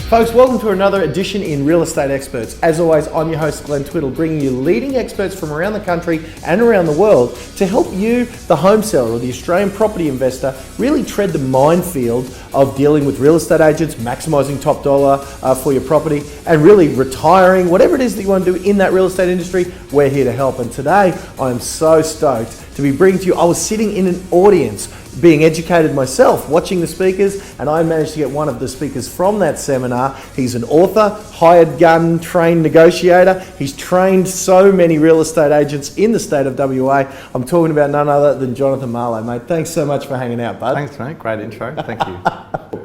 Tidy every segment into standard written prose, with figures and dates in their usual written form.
Folks, welcome to another edition in Real Estate Experts. As always, I'm your host, Glenn Twiddle, bringing you leading experts from around the country and around the world to help you, the home seller or the Australian property investor, really tread the minefield of dealing with real estate agents, maximising top dollar for your property, and really retiring, whatever it is that you want to do in that real estate industry, we're here to help. And today, I am so stoked to be bringing to you, I was sitting in an audience being educated myself, watching the speakers, and I managed to get one of the speakers from that seminar. He's an author, hired gun, trained negotiator. He's trained so many real estate agents in the state of WA. I'm talking about none other than Jonathan Marlow, mate. Thanks so much for hanging out, bud. Thanks, mate. Great intro. Thank you.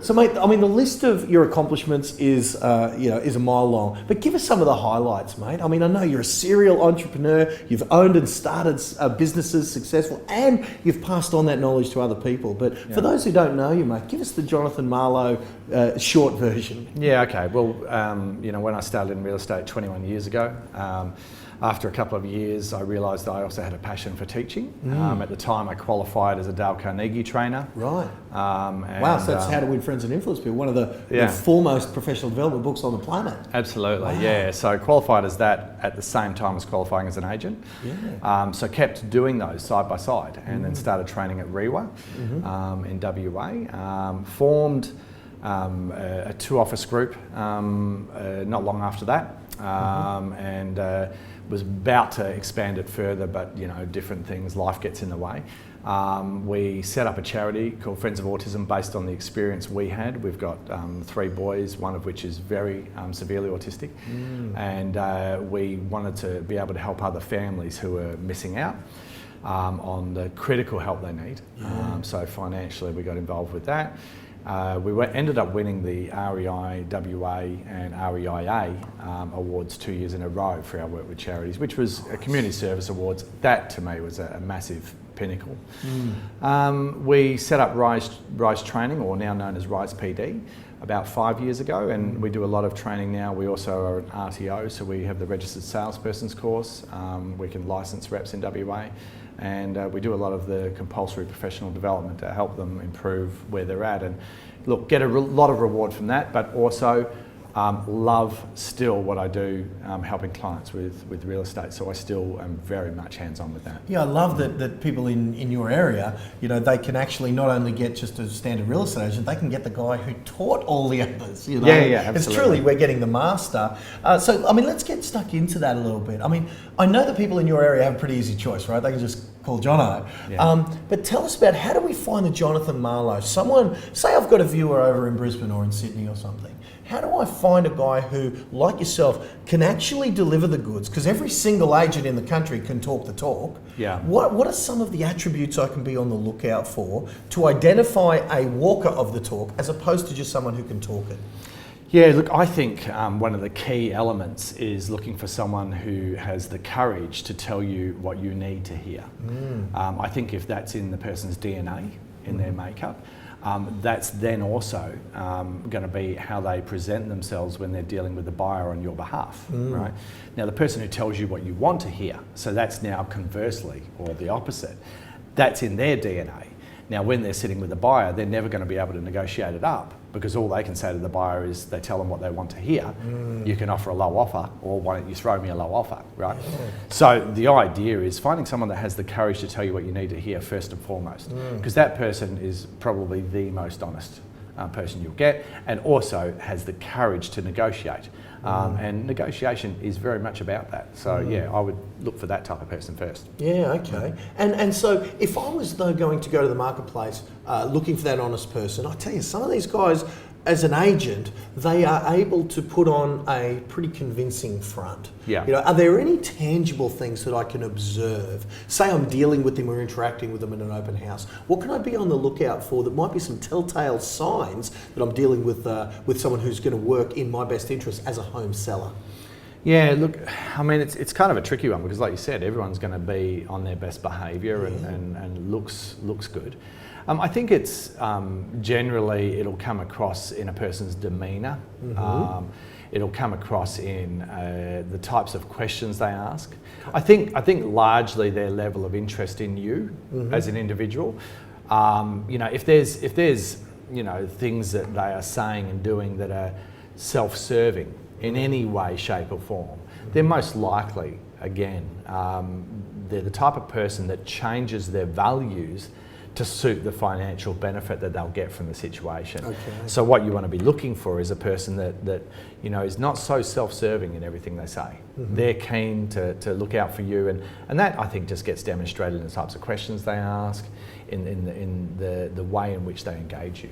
So, mate, I mean, the list of your accomplishments is a mile long. But give us some of the highlights, mate. I mean, I know you're a serial entrepreneur. You've owned and started businesses successful, and you've passed on that knowledge to other people. But for those who don't know you, mate, give us the Jonathan Marlow short version. Yeah, okay. Well, when I started in real estate 21 years ago, after a couple of years, I realised that I also had a passion for teaching. At the time, I qualified as a Dale Carnegie trainer. Right. Wow, so that's How to Win Friends and Influence People, one of the foremost professional development books on the planet. Absolutely, yeah. So I qualified as that at the same time as qualifying as an agent. Yeah. So kept doing those side by side, and then started training at REWA in WA. Formed a two-office group not long after that, and was about to expand it further, but different things, life gets in the way. We set up a charity called Friends of Autism based on the experience we had. We've got 3 boys, one of which is very severely autistic, and we wanted to be able to help other families who are missing out on the critical help they need. So financially we got involved with that. We ended up winning the REI WA and REIA awards 2 years in a row for our work with charities, which was a community service awards. That to me was a massive pinnacle. We set up Rise Training, or now known as Rise PD, about 5 years ago, and we do a lot of training now. We also are an RTO, so we have the Registered Salesperson's course. We can license reps in WA, and we do a lot of the compulsory professional development to help them improve where they're at. And look, get a lot of reward from that, but also love still what I do, helping clients with real estate. So I still am very much hands-on with that. Yeah, I love that people in your area, they can actually not only get just a standard real estate agent, they can get the guy who taught all the others. Yeah, absolutely. It's truly, we're getting the master. So, I mean, let's get stuck into that a little bit. I mean, I know that people in your area have a pretty easy choice, right? They can just call Jono. Yeah. But tell us about, how do we find the Jonathan Marlow? Someone, say I've got a viewer over in Brisbane or in Sydney or something. How do I find a guy who, like yourself, can actually deliver the goods? Because every single agent in the country can talk the talk. Yeah. What are some of the attributes I can be on the lookout for to identify a walker of the talk as opposed to just someone who can talk it? Yeah, look, I think one of the key elements is looking for someone who has the courage to tell you what you need to hear. I think if that's in the person's DNA, in their makeup, that's then also going to be how they present themselves when they're dealing with the buyer on your behalf, right? Now, the person who tells you what you want to hear, so that's now conversely, or the opposite, that's in their DNA. Now, when they're sitting with the buyer, they're never going to be able to negotiate it up, because all they can say to the buyer is they tell them what they want to hear. You can offer a low offer, or why don't you throw me a low offer, right? So the idea is finding someone that has the courage to tell you what you need to hear first and foremost, because that person is probably the most honest person you'll get, and also has the courage to negotiate. And negotiation is very much about that. So yeah, I would look for that type of person first. Yeah, okay. And so if I was though going to go to the marketplace looking for that honest person, I tell you, some of these guys, as an agent, they are able to put on a pretty convincing front. Yeah. Are there any tangible things that I can observe? Say I'm dealing with them or interacting with them in an open house. What can I be on the lookout for that might be some telltale signs that I'm dealing with someone who's going to work in my best interest as a home seller? Yeah, look, I mean, it's kind of a tricky one, because like you said, everyone's going to be on their best behaviour and looks good. I think it's generally, it'll come across in a person's demeanour. It'll come across in the types of questions they ask. I think largely their level of interest in you as an individual. If there's things that they are saying and doing that are self-serving in any way, shape or form, they're most likely, again, they're the type of person that changes their values to suit the financial benefit that they'll get from the situation. Okay. So what you want to be looking for is a person that you know is not so self-serving in everything they say. They're keen to look out for you, and that I think just gets demonstrated in the types of questions they ask, in the way in which they engage you.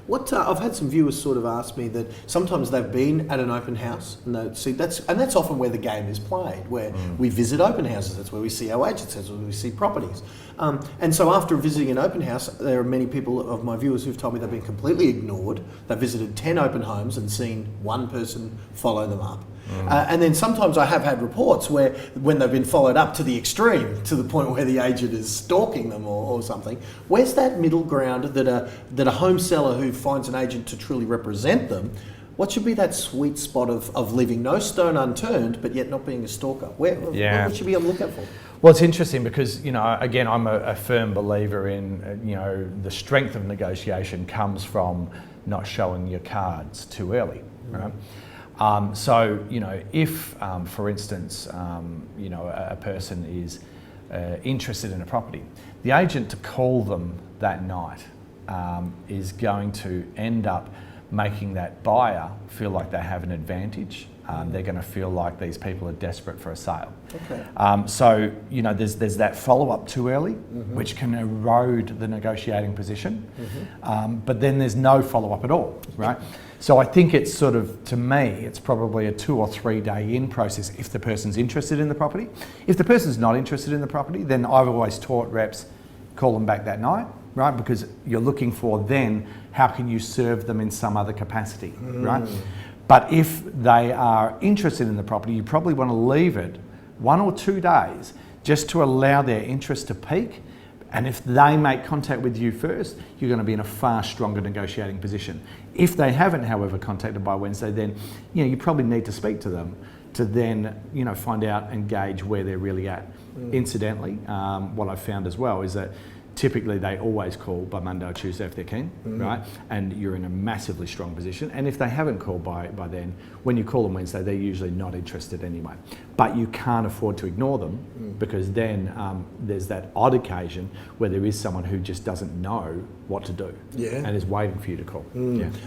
What I've had some viewers sort of ask me that sometimes they've been at an open house, and that's often where the game is played, where we visit open houses. That's where we see our agents. That's where we see properties. And so after visiting an open house, there are many people of my viewers who've told me they've been completely ignored. They've visited 10 open homes and seen one person follow them up. And then sometimes I have had reports where when they've been followed up to the extreme, to the point where the agent is stalking them or something. Where's that middle ground that a home seller who finds an agent to truly represent them, what should be that sweet spot of leaving no stone unturned, but yet not being a stalker? What should be on the lookout for? Well, it's interesting because, you know, again, I'm a firm believer in, you know, the strength of negotiation comes from not showing your cards too early, right? So, you know, if, for instance, you know, a person is interested in a property, the agent to call them that night is going to end up making that buyer feel like they have an advantage. They're going to feel like these people are desperate for a sale. Okay. So, you know, there's that follow-up too early, which can erode the negotiating position. But then there's no follow-up at all, right? So I think it's sort of, to me, it's probably a 2 or 3 day in process if the person's interested in the property. If the person's not interested in the property, then I've always taught reps, call them back that night, right? Because you're looking for then, how can you serve them in some other capacity, right? But if they are interested in the property, you probably want to leave it 1 or 2 days just to allow their interest to peak. And if they make contact with you first, you're going to be in a far stronger negotiating position. If they haven't, however, contacted by Wednesday, then you know you probably need to speak to them to then find out and gauge where they're really at. Incidentally, what I've found as well is that typically they always call by Monday or Tuesday if they're keen, right? And you're in a massively strong position. And if they haven't called by then, when you call them Wednesday, they're usually not interested anyway. But you can't afford to ignore them because then there's that odd occasion where there is someone who just doesn't know what to do and is waiting for you to call.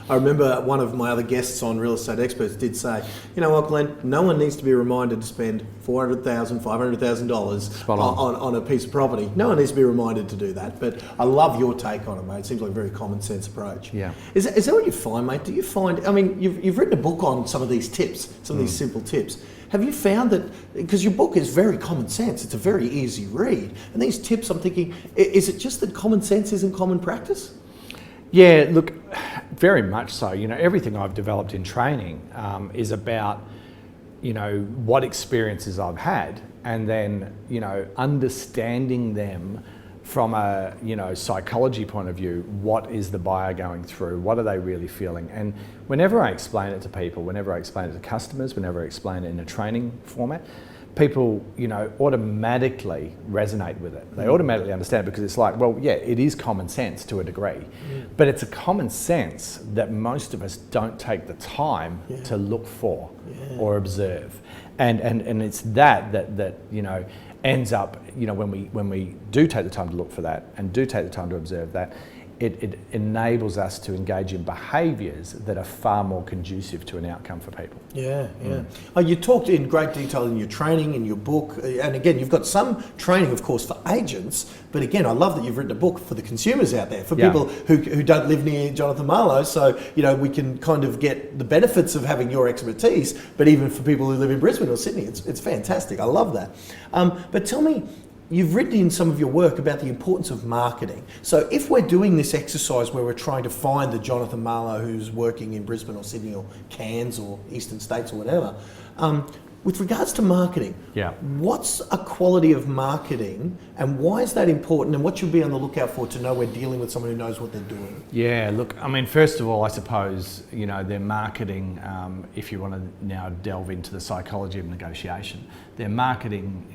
I remember one of my other guests on Real Estate Experts did say, you know what, Glenn, no one needs to be reminded to spend $400,000, $500,000 on a piece of property. No one needs to be reminded to do that. But I love your take on it, mate. It seems like a very common sense approach. Yeah. Is that what you find, mate? Do you find, I mean, you've written a book on some of these tips, some of these simple tips. Have you found that, because your book is very common sense, it's a very easy read, and these tips, I'm thinking, is it just that common sense isn't common practice? Yeah, look, very much so. You know, everything I've developed in training is about, you know, what experiences I've had and then, you know, understanding them from a, you know, psychology point of view. What is the buyer going through? What are they really feeling? And whenever I explain it to people, whenever I explain it to customers, whenever I explain it in a training format, people, you know, automatically resonate with it. They automatically understand it because it's like, well, yeah, it is common sense to a degree, but it's a common sense that most of us don't take the time to look for or observe. And it's that you know, ends up, you know, when we do take the time to look for that and do take the time to observe that, it enables us to engage in behaviours that are far more conducive to an outcome for people. Oh, you talked in great detail in your training, in your book, and again, you've got some training, of course, for agents, but again, I love that you've written a book for the consumers out there, for people who don't live near Jonathan Marlow, so, you know, we can kind of get the benefits of having your expertise, but even for people who live in Brisbane or Sydney, it's fantastic. I love that. But tell me, you've written in some of your work about the importance of marketing. So if we're doing this exercise where we're trying to find the Jonathan Marlow who's working in Brisbane or Sydney or Cairns or Eastern States or whatever, with regards to marketing, what's a quality of marketing and why is that important and what should we be on the lookout for to know we're dealing with someone who knows what they're doing? Yeah, look, I mean, first of all, I suppose, you know, their marketing, if you want to now delve into the psychology of negotiation, their marketing,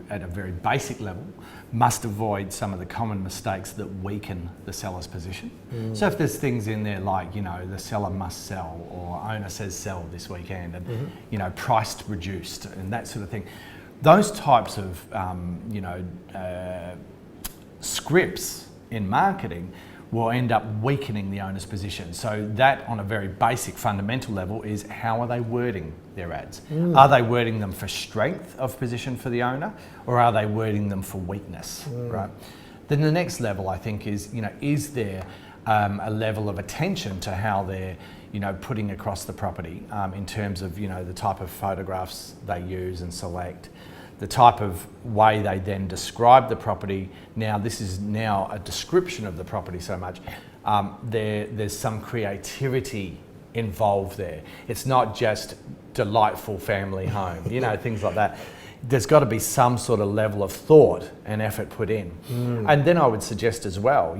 at a very basic level, must avoid some of the common mistakes that weaken the seller's position. So if there's things in there like, the seller must sell, or owner says sell this weekend, and priced reduced and that sort of thing, those types of scripts in marketing will end up weakening the owner's position. So that, on a very basic fundamental level, is how are they wording their ads? Are they wording them for strength of position for the owner, or are they wording them for weakness, right? Then the next level, I think, is, is there a level of attention to how they're, putting across the property in terms of, the type of photographs they use and select, the type of way they then describe the property. Now, this is now a description of the property so much. There's some creativity involved there. It's not just delightful family home, things like that. There's got to be some sort of level of thought and effort put in. And then I would suggest as well,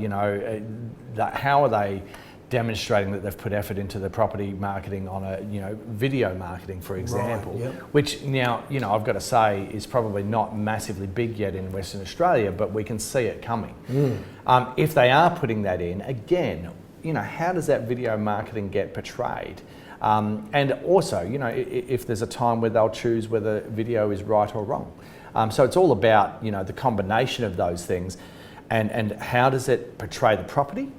that how are they demonstrating that they've put effort into the property marketing on a, video marketing, for example, which now, I've got to say is probably not massively big yet in Western Australia, but we can see it coming. If they are putting that in, again, how does that video marketing get portrayed? And also, if there's a time where they'll choose whether video is right or wrong. So it's all about, the combination of those things, and how does it portray the property?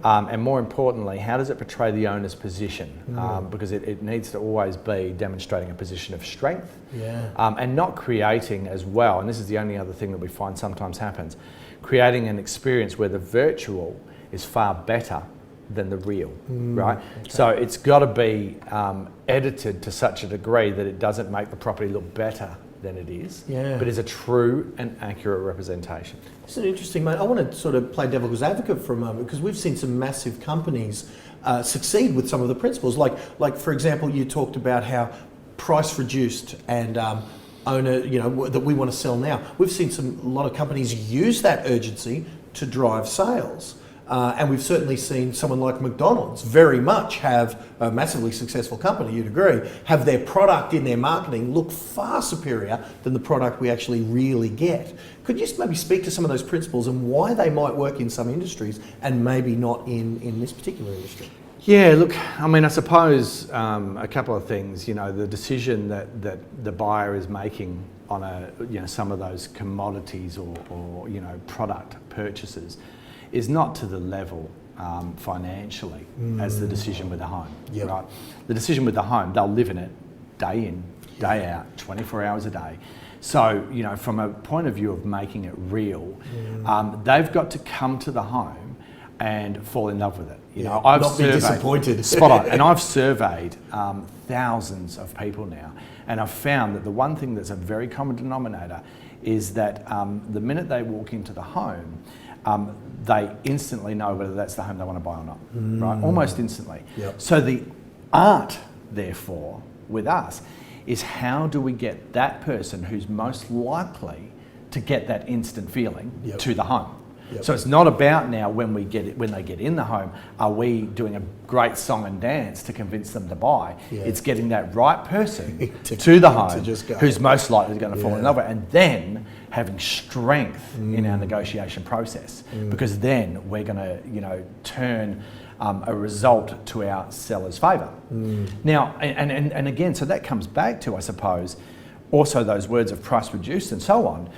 And more importantly, how does it portray the owner's position? Because it needs to always be demonstrating a position of strength, and not creating as well, and this is the only other thing that we find sometimes happens, creating an experience where the virtual is far better than the real, right? Okay. So it's got to be edited to such a degree that it doesn't make the property look better than it is, but is a true and accurate representation. It's an interesting, mate. I want to sort of play devil's advocate for a moment, because we've seen some massive companies succeed with some of the principles. Like for example, you talked about how price reduced and owner, that we want to sell now. We've seen a lot of companies use that urgency to drive sales. And we've certainly seen someone like McDonald's very much have a massively successful company, you'd agree, have their product in their marketing look far superior than the product we actually really get. Could you maybe speak to some of those principles and why they might work in some industries and maybe not in this particular industry? Yeah, look, I suppose a couple of things. The decision that the buyer is making on some of those commodities or product purchases is not to the level financially as the decision with the home, right? The decision with the home, they'll live in it day in, day out, 24 hours a day. So, from a point of view of making it real, they've got to come to the home and fall in love with it. I've not be disappointed. Spot on. And I've surveyed thousands of people now, and I've found that the one thing that's a very common denominator is that the minute they walk into the home, they instantly know whether that's the home they want to buy or not, right? Almost instantly. So the art, therefore, with us, is how do we get that person who's most likely to get that instant feeling to the home? So it's not about now when they get in the home, are we doing a great song and dance to convince them to buy? It's getting that right person to the home who's most likely going to fall in love with it, and then having strength in our negotiation process, because then we're going to turn a result to our seller's favour. Now, and again, so that comes back to, I suppose, also those words of price reduced and so on.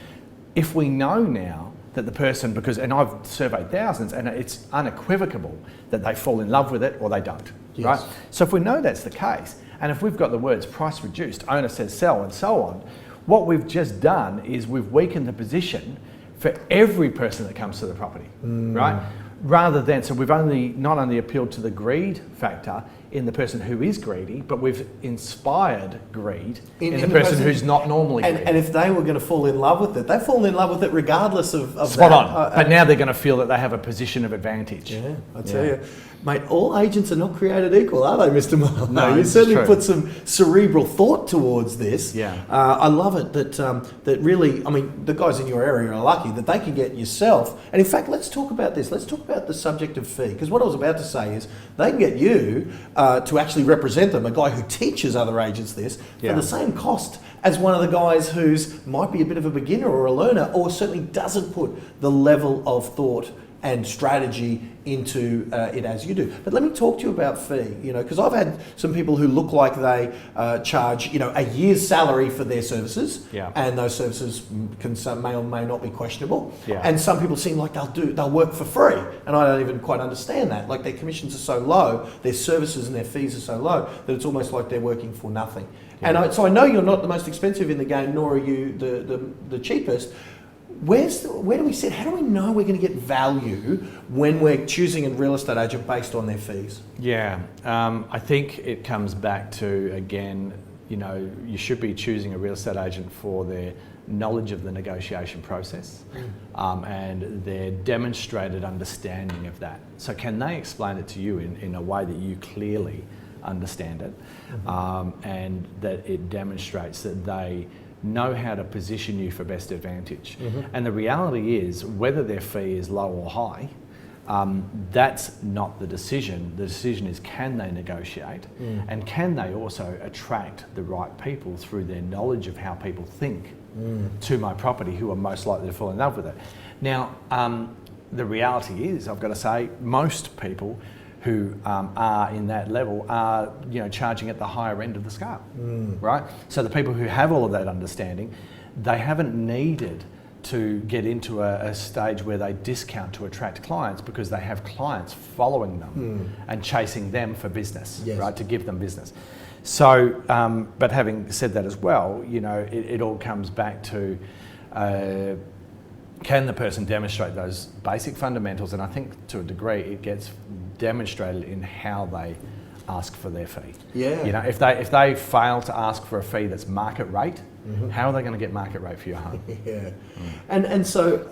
If we know now that the person, and I've surveyed thousands, and it's unequivocal that they fall in love with it or they don't, right? So if we know that's the case, and if we've got the words price reduced, owner says sell, and so on, what we've just done is we've weakened the position for every person that comes to the property, right? Rather than, so we've not only appealed to the greed factor in the person who is greedy, but we've inspired greed in the person who's not normally greedy. And if they were going to fall in love with it, they fall in love with it regardless of Spot that. On. But now they're going to feel that they have a position of advantage. Yeah, I tell you. Mate, all agents are not created equal, are they, Mr. Marlow? No, you certainly put some cerebral thought towards this. I love it that really, the guys in your area are lucky that they can get yourself. And in fact, let's talk about this. Let's talk about the subject of fee, because what I was about to say is they can get you, to actually represent them, a guy who teaches other agents this, for the same cost as one of the guys who's might be a bit of a beginner or a learner, or certainly doesn't put the level of thought and strategy into it as you do. But let me talk to you about fee, because I've had some people who look like they charge, a year's salary for their services, and those services may or may not be questionable. And some people seem like they'll work for free, and I don't even quite understand that. Like, their commissions are so low, their services and their fees are so low that it's almost like they're working for nothing. And so I know you're not the most expensive in the game, nor are you the cheapest. Where do we sit? How do we know we're going to get value when we're choosing a real estate agent based on their fees? I think it comes back to, again, you should be choosing a real estate agent for their knowledge of the negotiation process and their demonstrated understanding of that. So can they explain it to you in a way that you clearly understand it, and that it demonstrates that they know how to position you for best advantage. And the reality is, whether their fee is low or high, that's not the decision. The decision is, can they negotiate, and can they also attract the right people through their knowledge of how people think to my property, who are most likely to fall in love with it. Now, the reality is, I've got to say, most people who are in that level are, charging at the higher end of the scale, right? So the people who have all of that understanding, they haven't needed to get into a stage where they discount to attract clients, because they have clients following them and chasing them for business, right? To give them business. So, but having said that as well, it all comes back to, can the person demonstrate those basic fundamentals? And I think to a degree it gets demonstrated in how they ask for their fee. If they fail to ask for a fee that's market rate, how are they going to get market rate for your home? And so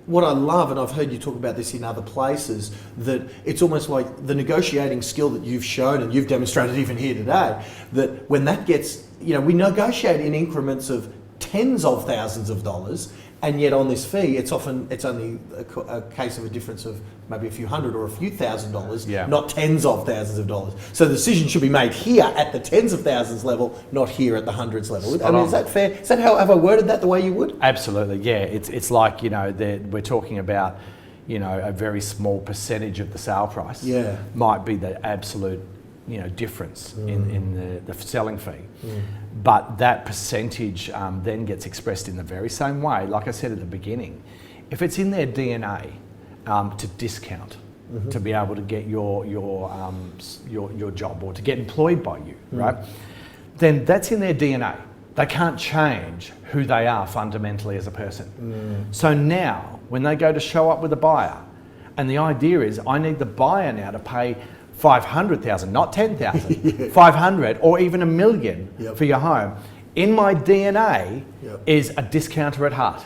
what I love, and I've heard you talk about this in other places, that it's almost like the negotiating skill that you've shown and you've demonstrated even here today, that when that gets, we negotiate in increments of tens of thousands of dollars, and yet on this fee, it's only a case of a difference of maybe a few hundred or a few $1,000s, not tens of thousands of dollars. So the decision should be made here at the tens of thousands level, not here at the hundreds level. Is that fair? Is that how, have I worded that the way you would? Absolutely, yeah. It's like, we're talking about, a very small percentage of the sale price might be the absolute, difference in the selling fee. But that percentage then gets expressed in the very same way, like I said at the beginning. If it's in their DNA to discount, to be able to get your job or to get employed by you, right? Then that's in their DNA. They can't change who they are fundamentally as a person. So now, when they go to show up with a buyer, and the idea is, I need the buyer now to pay $500,000, not $10,000, 500 or even $1 million for your home. In my DNA is a discounter at heart.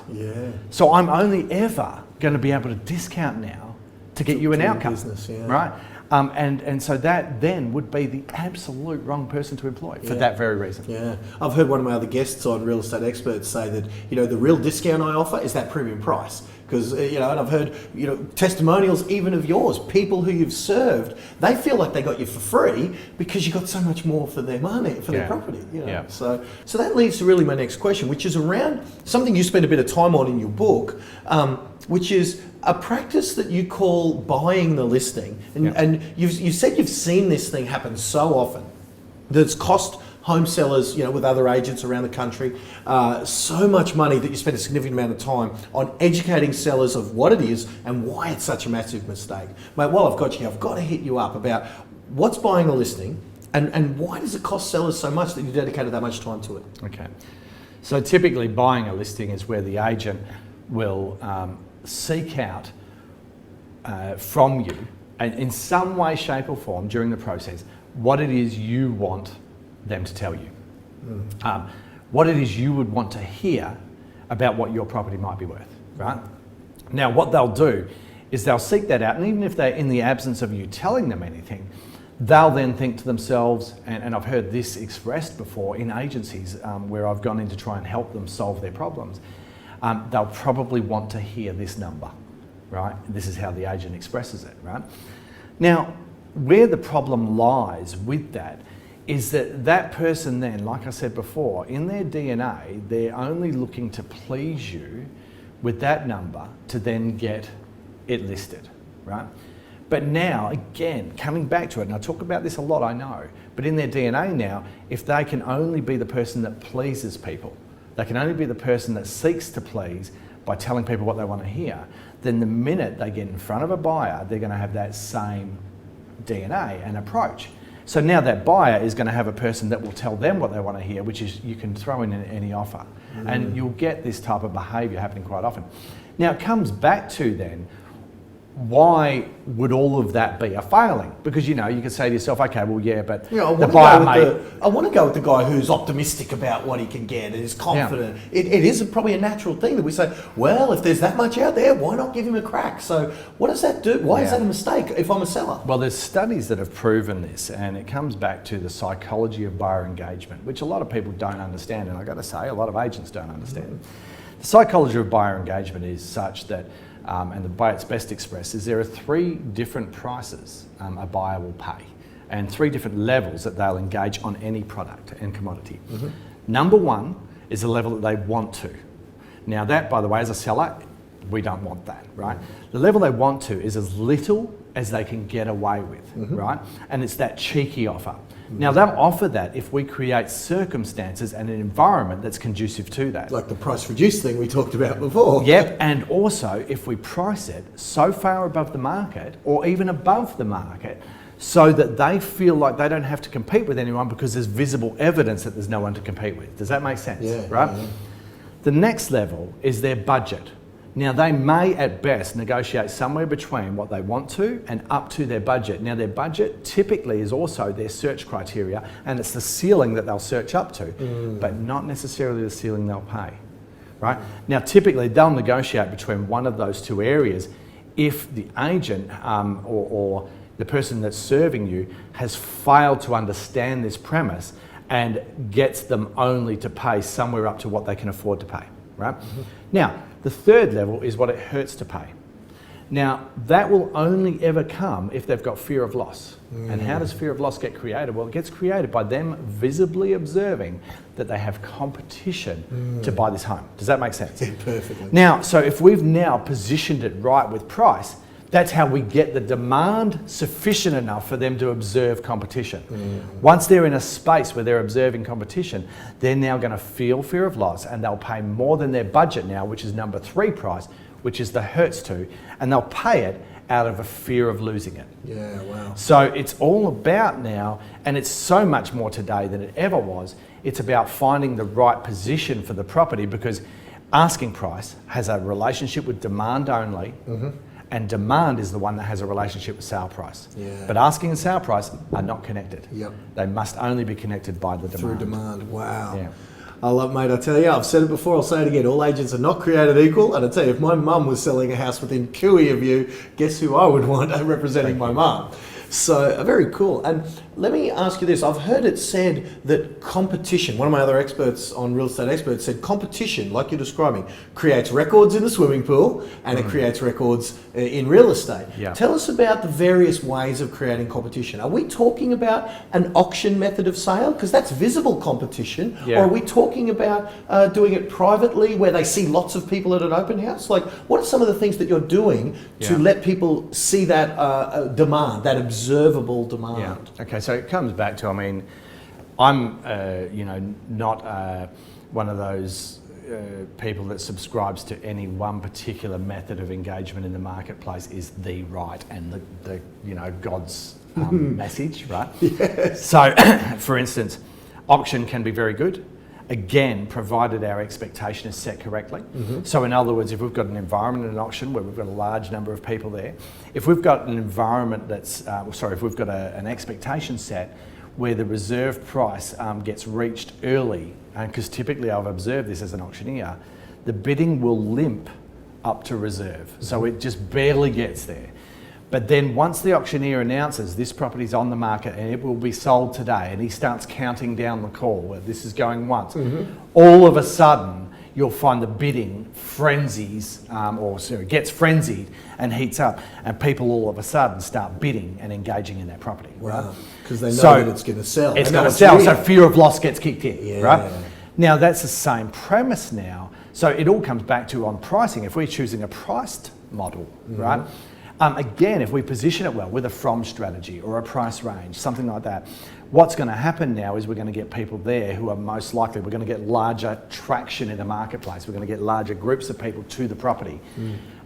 So I'm only ever going to be able to discount now to get you an outcome, business, right? And so that then would be the absolute wrong person to employ for that very reason. I've heard one of my other guests on Real Estate Experts say that, the real discount I offer is that premium price. Because, and I've heard, testimonials even of yours, people who you've served, they feel like they got you for free because you got so much more for their money, for their property. So that leads to really my next question, which is around something you spend a bit of time on in your book, which is a practice that you call buying the listing. And you said you've seen this thing happen so often that it's cost home sellers, with other agents around the country, so much money that you spend a significant amount of time on educating sellers of what it is and why it's such a massive mistake. Mate, while I've got you here, I've got to hit you up about what's buying a listing and why does it cost sellers so much that you dedicated that much time to it? Okay. So typically buying a listing is where the agent will seek out from you, and in some way, shape or form during the process, what it is you want them to tell you. What it is you would want to hear about what your property might be worth, right? Now, what they'll do is they'll seek that out, and even if they're in the absence of you telling them anything, they'll then think to themselves, and I've heard this expressed before in agencies where I've gone in to try and help them solve their problems, they'll probably want to hear this number, right? This is how the agent expresses it, right? Now, where the problem lies with that is that that person then, like I said before, in their DNA, they're only looking to please you with that number to then get it listed, right? But now, again, coming back to it, and I talk about this a lot, I know, but in their DNA now, if they can only be the person that pleases people, they can only be the person that seeks to please by telling people what they want to hear, then the minute they get in front of a buyer, they're going to have that same DNA and approach. So now that buyer is going to have a person that will tell them what they want to hear, which is you can throw in any offer. And you'll get this type of behaviour happening quite often. Now it comes back to then, why would all of that be a failing? Because you can say to yourself, okay, well, yeah, but the buyer I want to go with the guy who's optimistic about what he can get and is confident. Yeah. It is probably a natural thing that we say, well, if there's that much out there, why not give him a crack? So what does that do? Why is that a mistake if I'm a seller? Well, there's studies that have proven this, and it comes back to the psychology of buyer engagement, which a lot of people don't understand, and I've got to say, a lot of agents don't understand. The psychology of buyer engagement is such that and the way it's best expressed is there are 3 different prices a buyer will pay and 3 different levels that they'll engage on any product and commodity. Number 1 is the level that they want to. Now that, by the way, as a seller, we don't want that, right? The level they want to is as little as they can get away with, right? And it's that cheeky offer. Now they'll offer that if we create circumstances and an environment that's conducive to that. Like the price reduced thing we talked about before. Yep, and also if we price it so far above the market or even above the market so that they feel like they don't have to compete with anyone because there's visible evidence that there's no one to compete with. Does that make sense? Yeah, right? Yeah. The next level is their budget. Now they may at best negotiate somewhere between what they want to and up to their budget. Now their budget typically is also their search criteria and it's the ceiling that they'll search up to, but not necessarily the ceiling they'll pay, right? Now typically they'll negotiate between one of those 2 areas if the agent or the person that's serving you has failed to understand this premise and gets them only to pay somewhere up to what they can afford to pay, right? Now, the 3rd level is what it hurts to pay. Now, that will only ever come if they've got fear of loss. And how does fear of loss get created? Well, it gets created by them visibly observing that they have competition to buy this home. Does that make sense? Yeah, perfectly. Now, so if we've now positioned it right with price, that's how we get the demand sufficient enough for them to observe competition. Once they're in a space where they're observing competition, they're now going to feel fear of loss and they'll pay more than their budget now, which is number 3 price, which is the hurts to, and they'll pay it out of a fear of losing it. Yeah, wow. So it's all about now, and it's so much more today than it ever was, it's about finding the right position for the property because asking price has a relationship with demand only. And demand is the one that has a relationship with sale price. Yeah. But asking and sale price are not connected. Yep. They must only be connected by the demand. Through demand, wow. Yeah. I love, mate, I tell you, I've said it before, I'll say it again, all agents are not created equal. And I tell you, if my mum was selling a house within cooey of you, guess who I would want representing my mum? So, very cool. And let me ask you this. I've heard it said that competition, one of my other experts on real estate experts said competition, like you're describing, creates records in the swimming pool and it creates records in real estate. Yeah. Tell us about the various ways of creating competition. Are we talking about an auction method of sale? Because that's visible competition. Yeah. Or are we talking about doing it privately where they see lots of people at an open house? Like, what are some of the things that you're doing to let people see that demand, that observable demand? Yeah. Okay, so it comes back to, I mean, I'm, not one of those people that subscribes to any one particular method of engagement in the marketplace is the right and the God's message, right? Yes. So, for instance, auction can be very good. Again, provided our expectation is set correctly. So in other words, if we've got an environment in an auction where we've got a large number of people there, if we've got an environment that's, if we've got an expectation set where the reserve price gets reached early, because typically I've observed this as an auctioneer, the bidding will limp up to reserve. So it just barely gets there. But then once the auctioneer announces this property's on the market and it will be sold today, and he starts counting down the call where this is going once, all of a sudden you'll find the bidding frenzies, gets frenzied and heats up, and people all of a sudden start bidding and engaging in that property. Right? Because they know that it's going to sell. It's going to sell, so fear of loss gets kicked in, right? Yeah. Now that's the same premise now. So it all comes back to on pricing. If we're choosing a priced model, right? Again, if we position it well with a from strategy or a price range, something like that, what's going to happen now is we're going to get people there who are most likely, we're going to get larger traction in the marketplace. We're going to get larger groups of people to the property,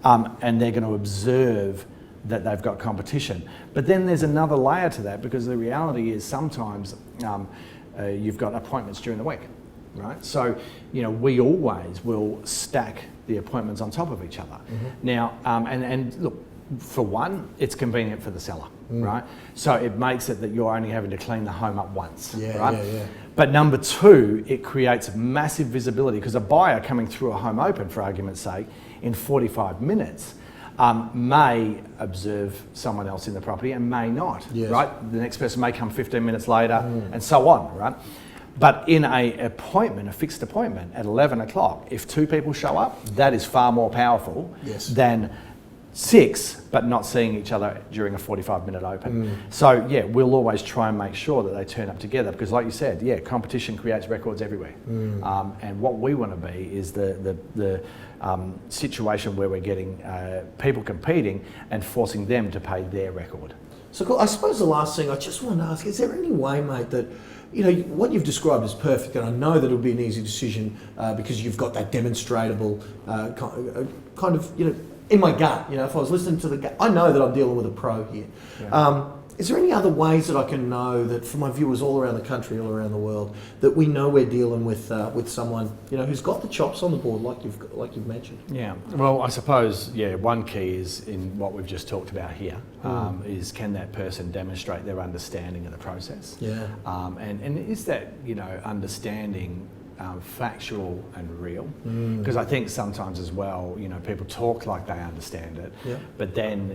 and they're going to observe that they've got competition. But then there's another layer to that, because the reality is sometimes you've got appointments during the week, right? So, we always will stack the appointments on top of each other. Now, and look, for one, it's convenient for the seller, right? So it makes it that you're only having to clean the home up once, right? But number two, it creates massive visibility, because a buyer coming through a home open, for argument's sake, in 45 minutes, may observe someone else in the property and may not, right? The next person may come 15 minutes later and so on, right? But in a fixed appointment at 11 o'clock, if 2 people show up, that is far more powerful than 6, but not seeing each other during a 45-minute open. So yeah, we'll always try and make sure that they turn up together, because like you said, competition creates records everywhere. And what we want to be is the situation where we're getting people competing and forcing them to pay their record. So cool. I suppose the last thing I just want to ask, is there any way, mate, that what you've described is perfect, and I know that it'll be an easy decision because you've got that demonstrable kind of, in my gut, if I was listening to the gut, I know that I'm dealing with a pro here. Is there any other ways that I can know that for my viewers all around the country, all around the world, that we know we're dealing with someone who's got the chops on the board, like you've mentioned? Yeah. Well, I suppose one key is in what we've just talked about here is, can that person demonstrate their understanding of the process? And is that understanding factual and real? Because I think sometimes as well, people talk like they understand it, but then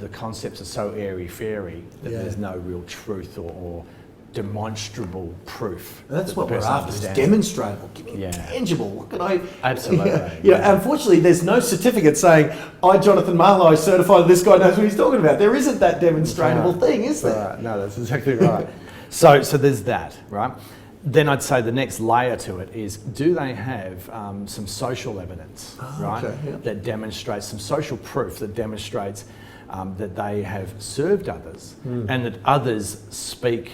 the concepts are so airy-fairy that there's no real truth or demonstrable proof. And that's what we're after, is demonstrable. Give me tangible. What can I... Absolutely. Unfortunately, there's no certificate saying, I, Jonathan Marlow, certified this guy knows what he's talking about. There isn't that demonstrable thing, is there? Right. No, that's exactly right. So there's that, right? Then I'd say the next layer to it is, do they have some social evidence, right? That demonstrates some social proof that demonstrates that they have served others and that others speak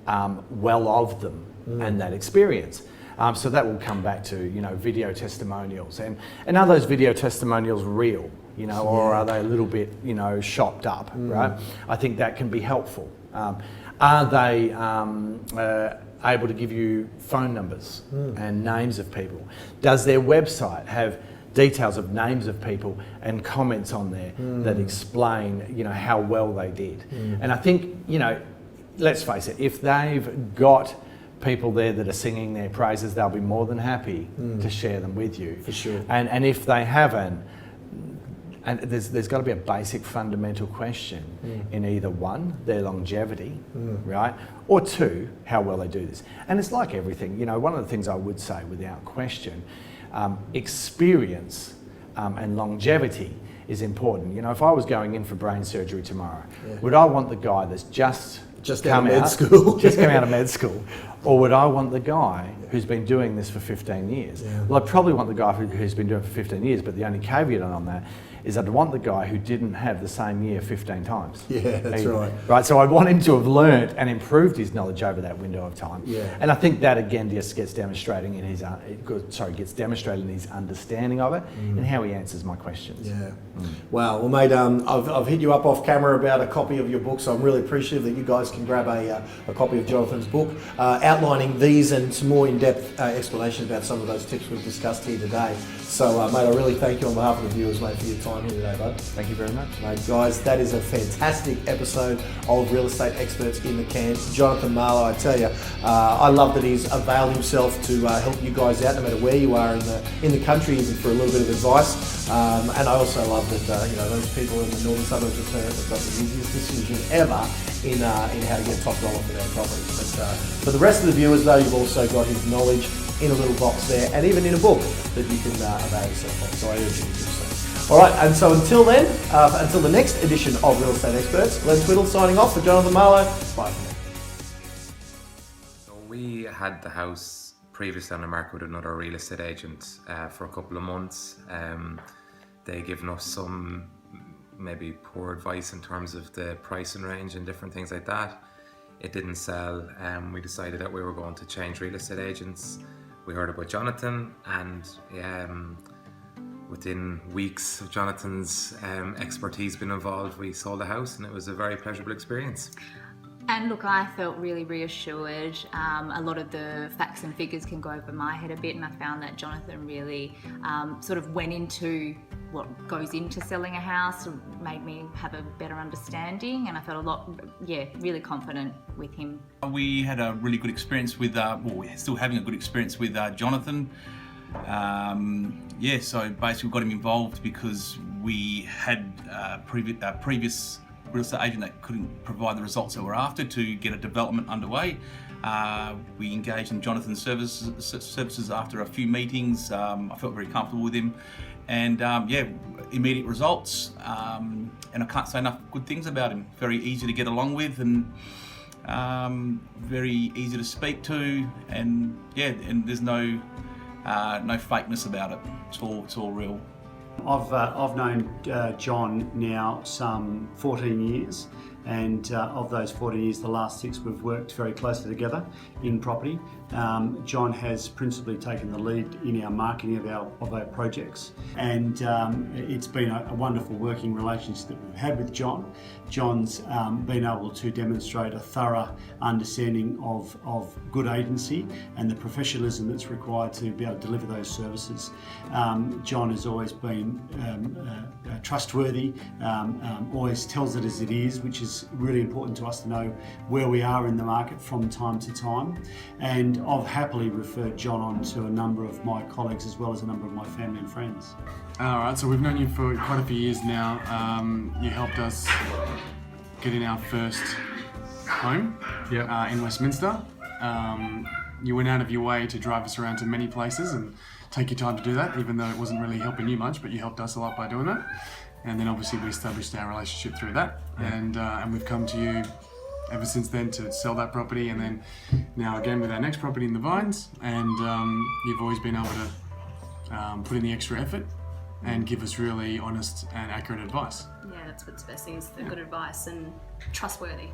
well of them and that experience. So that will come back to video testimonials, and are those video testimonials real? Or are they a little bit shopped up, right? I think that can be helpful. Are they able to give you phone numbers and names of people? Does their website have details of names of people and comments on there that explain, how well they did? And I think, let's face it, if they've got people there that are singing their praises, they'll be more than happy to share them with you. For sure. And if they haven't, and there's got to be a basic fundamental question in either one, their longevity, right? Or two, how well they do this. And it's like everything, one of the things I would say without question, experience and longevity is important. If I was going in for brain surgery tomorrow, would I want the guy that's just come out of med school, just come out of med school, or would I want the guy who's been doing this for 15 years? Well, I'd probably want the guy who's been doing it for 15 years, but the only caveat on that is I'd want the guy who didn't have the same year 15 times. Yeah, that's right. Right, so I'd want him to have learnt and improved his knowledge over that window of time. And I think that again just gets demonstrating in his understanding of it and how he answers my questions. Wow. Well, mate, I've hit you up off camera about a copy of your book, so I'm really appreciative that you guys can grab a copy of Jonathan's book, outlining these and some more in-depth explanations about some of those tips we've discussed here today. So, mate, I really thank you on behalf of the viewers, mate, for your time here today, bud. Thank you very much. Mate, guys, that is a fantastic episode of Real Estate Experts in the Can. Jonathan Marlow, I tell you, I love that he's availed himself to help you guys out, no matter where you are in the country, even for a little bit of advice. And I also love that those people in the northern suburbs of Perth have got the easiest decision ever in how to get top dollar for their property. But for the rest of the viewers, though, you've also got his knowledge in a little box there, and even in a book that you can avail yourself of. So I urge you to do so. All right, and so until then, until the next edition of Real Estate Experts, Glenn Twiddle signing off for Jonathan Marlow. Bye for now. So we had the house previously on the market with another real estate agent for a couple of months. They given us some maybe poor advice in terms of the pricing range and different things like that. It didn't sell. We decided that we were going to change real estate agents. We heard about Jonathan, and within weeks of Jonathan's expertise being involved, we sold the house, and it was a very pleasurable experience. And look, I felt really reassured. A lot of the facts and figures can go over my head a bit, and I found that Jonathan really sort of went into what goes into selling a house, made me have a better understanding, and I felt a lot, really confident with him. We had a really good experience with, we're still having a good experience with Jonathan. So basically we got him involved because we had a previous real estate agent that couldn't provide the results that we're after to get a development underway. We engaged in Jonathan's services after a few meetings. I felt very comfortable with him, and immediate results. And I can't say enough good things about him. Very easy to get along with, and very easy to speak to, and there's no fakeness about it. It's all real. I've known John now some 14 years, and of those 14 years, the last 6 we've worked very closely together in property. John has principally taken the lead in our marketing of our projects, and it's been a wonderful working relationship that we've had with John. John's been able to demonstrate a thorough understanding of good agency and the professionalism that's required to be able to deliver those services. John has always been trustworthy, always tells it as it is, which is really important to us to know where we are in the market from time to time. And I've happily referred John on to a number of my colleagues as well as a number of my family and friends. All right, so we've known you for quite a few years now. You helped us get in our first home in Westminster. You went out of your way to drive us around to many places and take your time to do that, even though it wasn't really helping you much, but you helped us a lot by doing that. And then obviously we established our relationship through that, and we've come to you ever since then to sell that property, and then now again with our next property in the Vines, and you've always been able to put in the extra effort and give us really honest and accurate advice. Yeah, that's what's best thing, is the good advice and trustworthy.